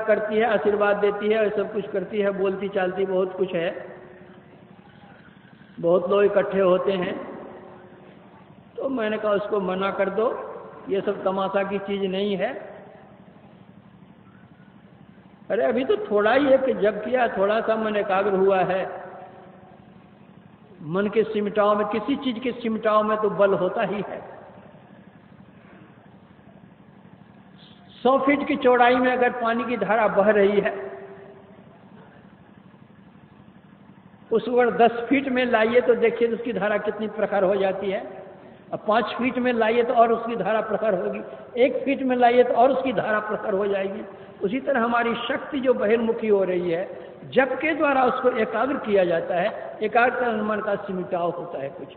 करती है, आशीर्वाद देती है और सब कुछ करती है, बोलती चालती बहुत कुछ है, बहुत लोग इकट्ठे होते हैं। तो मैंने कहा उसको मना कर दो, ये सब तमाशा की चीज़ नहीं है। अरे अभी तो थोड़ा ही है कि जब किया थोड़ा सा मन एकाग्र हुआ है। मन के सिमटाव में, किसी चीज के सिमटाव में तो बल होता ही है। 100 फीट की चौड़ाई में अगर पानी की धारा बह रही है, उस पर 10 फीट में लाइए तो देखिए उसकी धारा कितनी प्रखर हो जाती है। अब 5 फीट में लाइए तो और उसकी धारा प्रखर होगी, 1 फीट में लाइए तो और उसकी धारा प्रखर हो जाएगी। उसी तरह हमारी शक्ति जो बहिर्मुखी हो रही है, जप के द्वारा उसको एकाग्र किया जाता है, एकाग्र मन का सिमटाव होता है कुछ,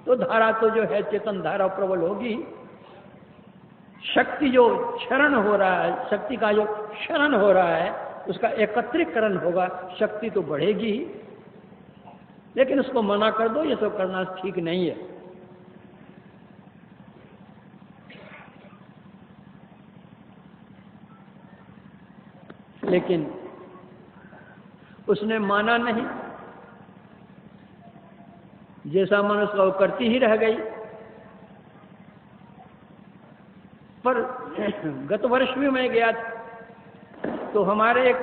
तो धारा तो जो है चेतन धारा प्रबल होगी। शक्ति जो क्षरण हो रहा है, शक्ति का जो क्षरण हो रहा है, उसका एकत्रीकरण होगा, शक्ति तो बढ़ेगी। लेकिन उसको मना कर दो, ये सब करना ठीक नहीं है। लेकिन उसने माना नहीं, जैसा मन उसका वो करती ही रह गई। पर गत वर्ष भी मैं गया था, तो हमारे एक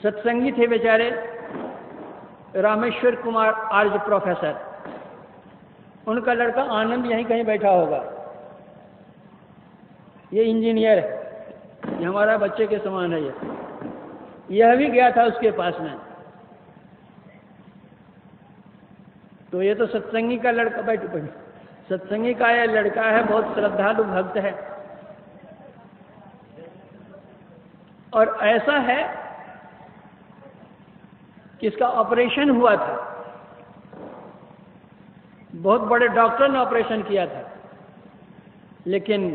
सत्संगी थे बेचारे, रामेश्वर कुमार आर्य प्रोफेसर, उनका लड़का आनंद यहीं कहीं बैठा होगा, ये इंजीनियर है, ये हमारा बच्चे के समान है। यह भी गया था उसके पास में। तो ये तो सत्संगी का लड़का, सत्संगी का यह लड़का है, बहुत श्रद्धालु भक्त है। और ऐसा है कि इसका ऑपरेशन हुआ था, बहुत बड़े डॉक्टर ने ऑपरेशन किया था, लेकिन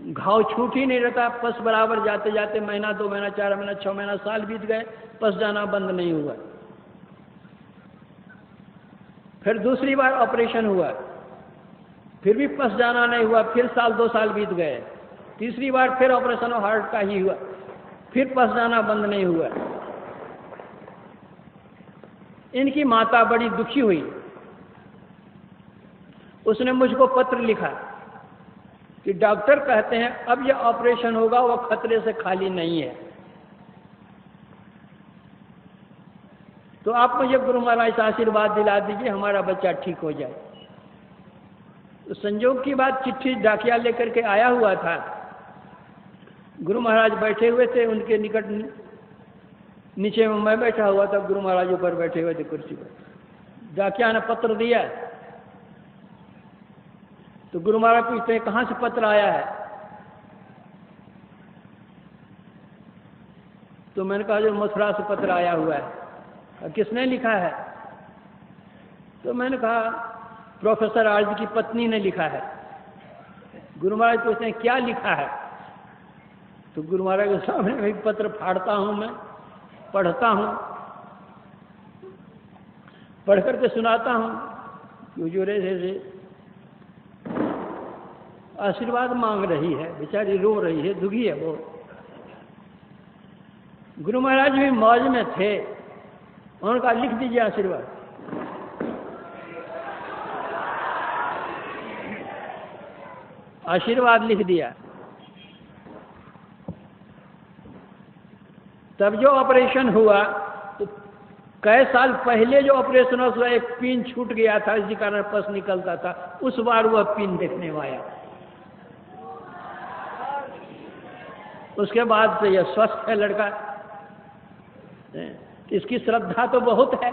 घाव छूट ही नहीं रहता। पस बराबर जाते जाते महीना, 2 महीना, 4 महीना, 6 महीना, साल बीत गए, पस जाना बंद नहीं हुआ। फिर दूसरी बार ऑपरेशन हुआ, फिर भी पस जाना नहीं हुआ, फिर साल 2 साल बीत गए। तीसरी बार फिर ऑपरेशन हार्ट का ही हुआ, फिर पस जाना बंद नहीं हुआ। इनकी माता बड़ी दुखी हुई, उसने मुझको पत्र लिखा कि डॉक्टर कहते हैं अब यह ऑपरेशन होगा, वह खतरे से खाली नहीं है, तो आप मुझे गुरु महाराज से आशीर्वाद दिला दीजिए, हमारा बच्चा ठीक हो जाए। तो संजोग की बात, चिट्ठी डाकिया लेकर के आया हुआ था। गुरु महाराज बैठे हुए थे, उनके निकट नीचे में मैं बैठा हुआ था, गुरु महाराज ऊपर बैठे हुए थे कुर्सी पर। डाकिया ने पत्र दिया, तो गुरु महाराज पूछते हैं कहाँ से पत्र आया है? तो मैंने कहा जो मथुरा से पत्र आया हुआ है। किसने लिखा है? तो मैंने कहा प्रोफेसर आर्य की पत्नी ने लिखा है। गुरु महाराज पूछते हैं क्या लिखा है? तो गुरु महाराज के सामने एक पत्र फाड़ता हूं, मैं पढ़ता हूं, पढ़ करके सुनाता हूं कि जो रे आशीर्वाद मांग रही है, बेचारी रो रही है, दुखी है वो। गुरु महाराज भी मौज में थे, उन्होंने कहा लिख दीजिए आशीर्वाद। आशीर्वाद लिख दिया। तब जो ऑपरेशन हुआ, तो कई साल पहले जो ऑपरेशन हुआ, उसका एक पिन छूट गया था, इसी कारण पस निकलता था, उस बार वह पिन देखने आया। उसके बाद से यह स्वस्थ है लड़का। इसकी श्रद्धा तो बहुत है,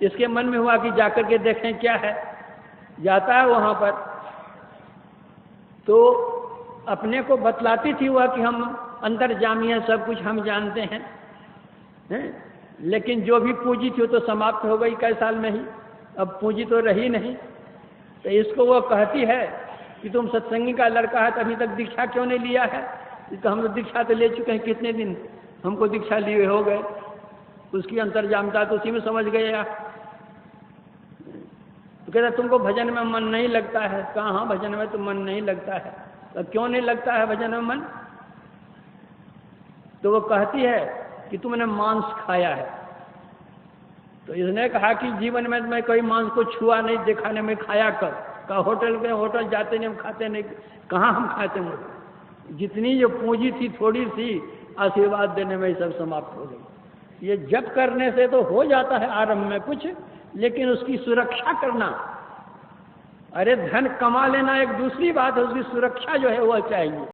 इसके मन में हुआ कि जाकर के देखें क्या है। जाता है वहां पर, तो अपने को बतलाती थी वह कि हम अंतर्जामी हैं, सब कुछ हम जानते हैं, लेकिन जो भी पूंजी थी वो तो समाप्त हो गई कई साल में ही, अब पूंजी तो रही नहीं। तो इसको वो कहती है कि तुम सत्संगी का लड़का है, तो अभी तक दीक्षा क्यों नहीं लिया है? तो हम लोग दीक्षा तो ले चुके हैं, कितने दिन हमको दीक्षा लिए हो गए। उसकी अंतर्जामता तो उसी में समझ गए आप। तो कहता तुमको भजन में मन नहीं लगता है? कहा हाँ भजन में तो मन नहीं लगता है। तो क्यों नहीं लगता है भजन में मन? तो वो कहती है कि तुमने मांस खाया है। तो इसने कहा कि जीवन में मैं कोई मांस को छुआ नहीं, देखा नहीं, मैं खाया कब? कहा होटल जाते नहीं, हम खाते नहीं। कहाँ हम खाते हैं? जितनी जो पूंजी थी थोड़ी सी, आशीर्वाद देने में सब समाप्त हो गई। ये जप करने से तो हो जाता है आरंभ में कुछ, लेकिन उसकी सुरक्षा करना, अरे धन कमा लेना एक दूसरी बात है, उसकी सुरक्षा जो है वह चाहिए।